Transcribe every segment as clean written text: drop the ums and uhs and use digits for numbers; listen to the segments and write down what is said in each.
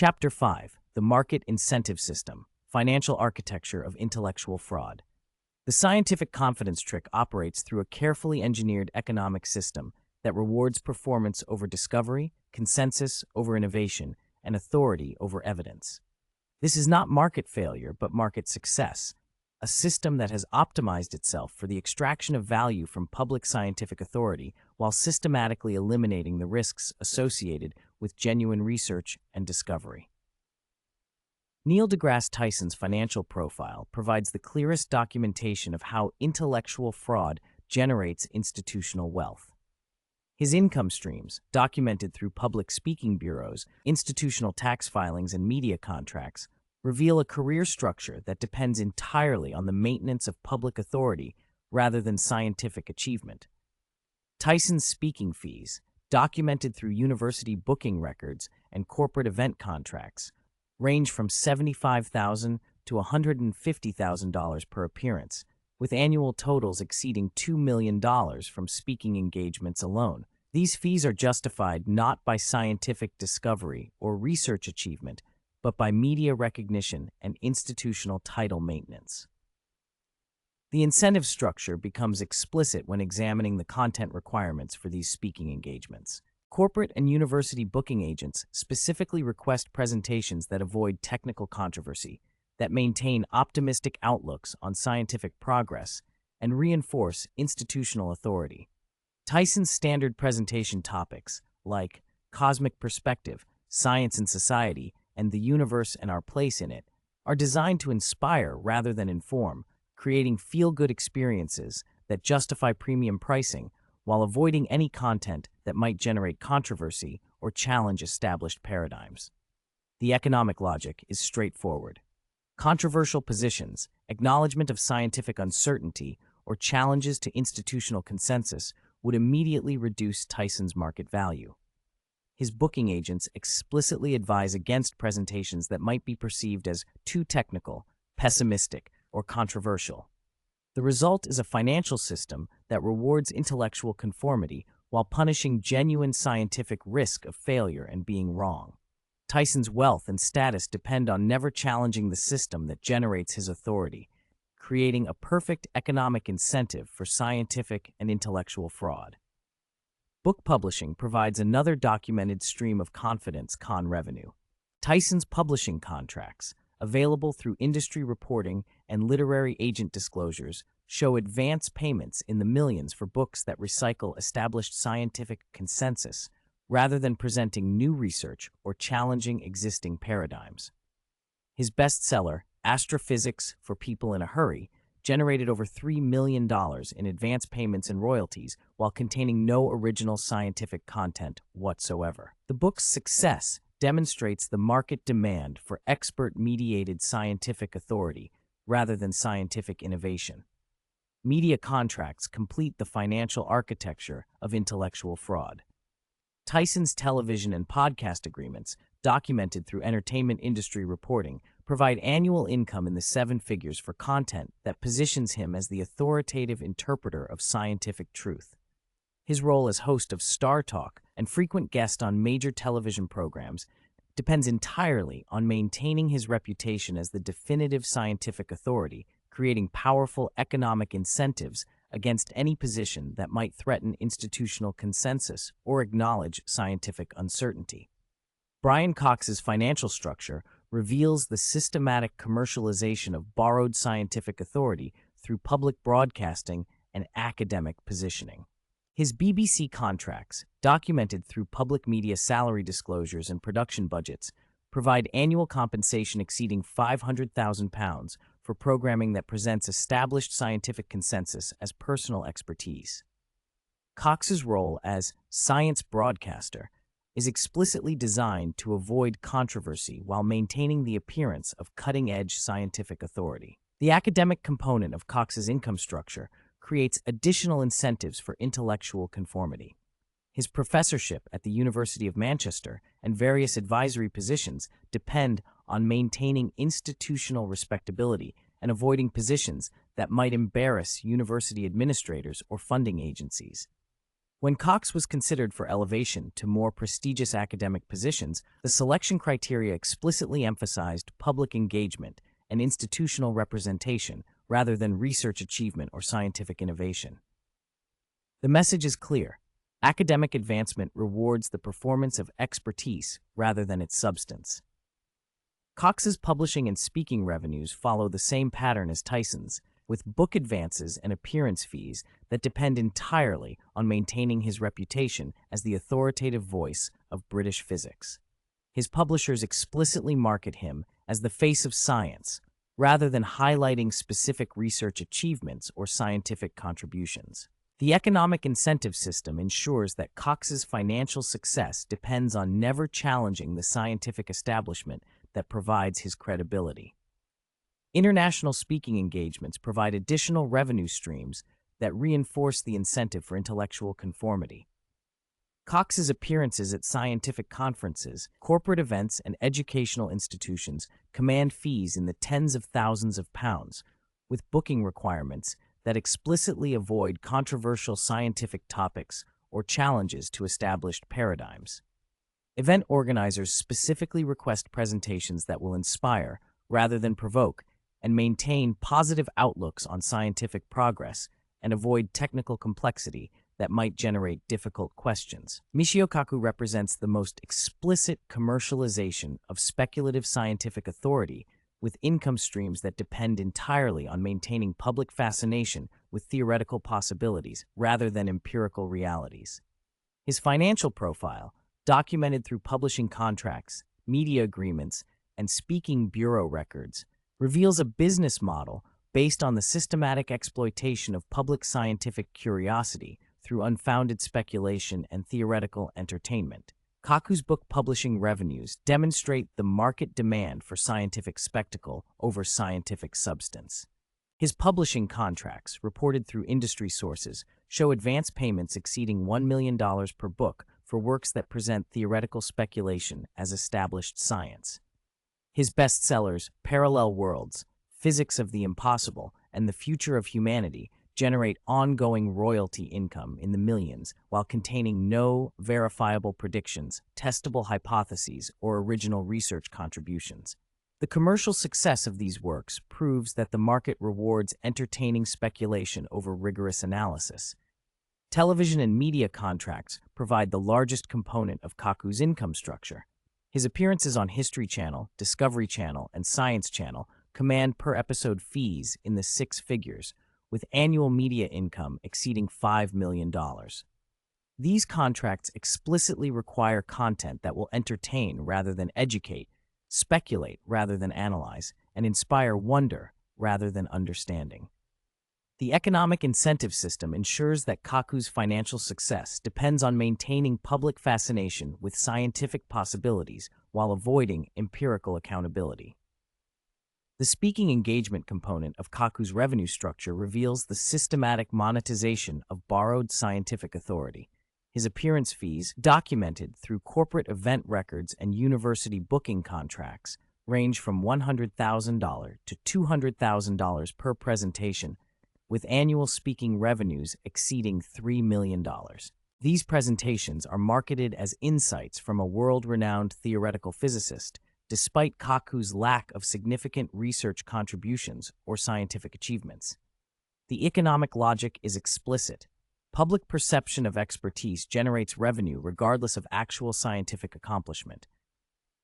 Chapter 5: The Market Incentive System, Financial Architecture of Intellectual Fraud. The scientific confidence trick operates through a carefully engineered economic system that rewards performance over discovery, consensus over innovation, and authority over evidence. This is not market failure, but market success, a system that has optimized itself for the extraction of value from public scientific authority while systematically eliminating the risks associated with genuine research and discovery. Neil deGrasse Tyson's financial profile provides the clearest documentation of how intellectual fraud generates institutional wealth. His income streams, documented through public speaking bureaus, institutional tax filings, and media contracts, reveal a career structure that depends entirely on the maintenance of public authority rather than scientific achievement. Tyson's speaking fees, documented through university booking records and corporate event contracts, range from $75,000 to $150,000 per appearance, with annual totals exceeding $2 million from speaking engagements alone. These fees are justified not by scientific discovery or research achievement, but by media recognition and institutional title maintenance. The incentive structure becomes explicit when examining the content requirements for these speaking engagements. Corporate and university booking agents specifically request presentations that avoid technical controversy, that maintain optimistic outlooks on scientific progress, and reinforce institutional authority. Tyson's standard presentation topics, like cosmic perspective, science and society, and the universe and our place in it, are designed to inspire rather than inform, creating feel-good experiences that justify premium pricing while avoiding any content that might generate controversy or challenge established paradigms. The economic logic is straightforward. Controversial positions, acknowledgement of scientific uncertainty, or challenges to institutional consensus would immediately reduce Tyson's market value. His booking agents explicitly advise against presentations that might be perceived as too technical, pessimistic, or controversial. The result is a financial system that rewards intellectual conformity while punishing genuine scientific risk of failure and being wrong. Tyson's wealth and status depend on never challenging the system that generates his authority, creating a perfect economic incentive for scientific and intellectual fraud. Book publishing provides another documented stream of confidence con revenue. Tyson's publishing contracts, available through industry reporting and literary agent disclosures, show advance payments in the millions for books that recycle established scientific consensus rather than presenting new research or challenging existing paradigms. His bestseller, Astrophysics for People in a Hurry, generated over $3 million in advance payments and royalties while containing no original scientific content whatsoever. The book's success demonstrates the market demand for expert-mediated scientific authority rather than scientific innovation. Media contracts complete the financial architecture of intellectual fraud. Tyson's television and podcast agreements, documented through entertainment industry reporting, provide annual income in the seven figures for content that positions him as the authoritative interpreter of scientific truth. His role as host of Star Talk and frequent guest on major television programs depends entirely on maintaining his reputation as the definitive scientific authority, creating powerful economic incentives against any position that might threaten institutional consensus or acknowledge scientific uncertainty. Brian Cox's financial structure reveals the systematic commercialization of borrowed scientific authority through public broadcasting and academic positioning. His BBC contracts, documented through public media salary disclosures and production budgets, provide annual compensation exceeding £500,000 for programming that presents established scientific consensus as personal expertise. Cox's role as science broadcaster is explicitly designed to avoid controversy while maintaining the appearance of cutting-edge scientific authority. The academic component of Cox's income structure creates additional incentives for intellectual conformity. His professorship at the University of Manchester and various advisory positions depend on maintaining institutional respectability and avoiding positions that might embarrass university administrators or funding agencies. When Cox was considered for elevation to more prestigious academic positions, the selection criteria explicitly emphasized public engagement and institutional representation rather than research achievement or scientific innovation. The message is clear. Academic advancement rewards the performance of expertise rather than its substance. Cox's publishing and speaking revenues follow the same pattern as Tyson's, with book advances and appearance fees that depend entirely on maintaining his reputation as the authoritative voice of British physics. His publishers explicitly market him as the face of science, rather than highlighting specific research achievements or scientific contributions. The economic incentive system ensures that Cox's financial success depends on never challenging the scientific establishment that provides his credibility. International speaking engagements provide additional revenue streams that reinforce the incentive for intellectual conformity. Cox's appearances at scientific conferences, corporate events, and educational institutions command fees in the tens of thousands of pounds, with booking requirements that explicitly avoid controversial scientific topics or challenges to established paradigms. Event organizers specifically request presentations that will inspire, rather than provoke, and maintain positive outlooks on scientific progress and avoid technical complexity that might generate difficult questions. Michio Kaku represents the most explicit commercialization of speculative scientific authority, with income streams that depend entirely on maintaining public fascination with theoretical possibilities rather than empirical realities. His financial profile, documented through publishing contracts, media agreements, and speaking bureau records, reveals a business model based on the systematic exploitation of public scientific curiosity through unfounded speculation and theoretical entertainment. Kaku's book publishing revenues demonstrate the market demand for scientific spectacle over scientific substance. His publishing contracts, reported through industry sources, show advance payments exceeding $1 million per book for works that present theoretical speculation as established science. His bestsellers, Parallel Worlds, Physics of the Impossible, and The Future of Humanity, generate ongoing royalty income in the millions while containing no verifiable predictions, testable hypotheses, or original research contributions. The commercial success of these works proves that the market rewards entertaining speculation over rigorous analysis. Television and media contracts provide the largest component of Kaku's income structure. His appearances on History Channel, Discovery Channel, and Science Channel command per-episode fees in the six figures, with annual media income exceeding $5 million. These contracts explicitly require content that will entertain rather than educate, speculate rather than analyze, and inspire wonder rather than understanding. The economic incentive system ensures that Kaku's financial success depends on maintaining public fascination with scientific possibilities while avoiding empirical accountability. The speaking engagement component of Kaku's revenue structure reveals the systematic monetization of borrowed scientific authority. His appearance fees, documented through corporate event records and university booking contracts, range from $100,000 to $200,000 per presentation, with annual speaking revenues exceeding $3 million. These presentations are marketed as insights from a world-renowned theoretical physicist, despite Kaku's lack of significant research contributions or scientific achievements. The economic logic is explicit. Public perception of expertise generates revenue regardless of actual scientific accomplishment.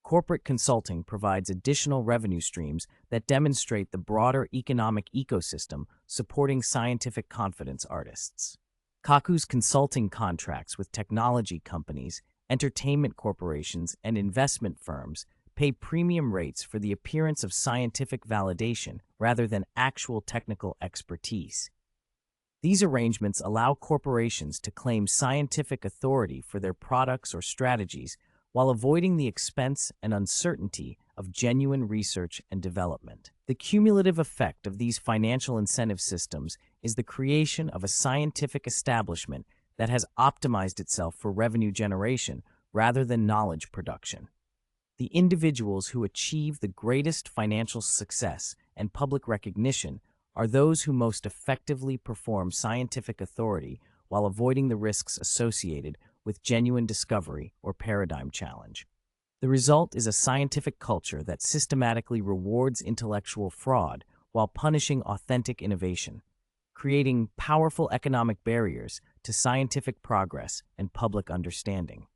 Corporate consulting provides additional revenue streams that demonstrate the broader economic ecosystem supporting scientific confidence artists. Kaku's consulting contracts with technology companies, entertainment corporations, and investment firms pay premium rates for the appearance of scientific validation rather than actual technical expertise. These arrangements allow corporations to claim scientific authority for their products or strategies while avoiding the expense and uncertainty of genuine research and development. The cumulative effect of these financial incentive systems is the creation of a scientific establishment that has optimized itself for revenue generation rather than knowledge production. The individuals who achieve the greatest financial success and public recognition are those who most effectively perform scientific authority while avoiding the risks associated with genuine discovery or paradigm challenge. The result is a scientific culture that systematically rewards intellectual fraud while punishing authentic innovation, creating powerful economic barriers to scientific progress and public understanding.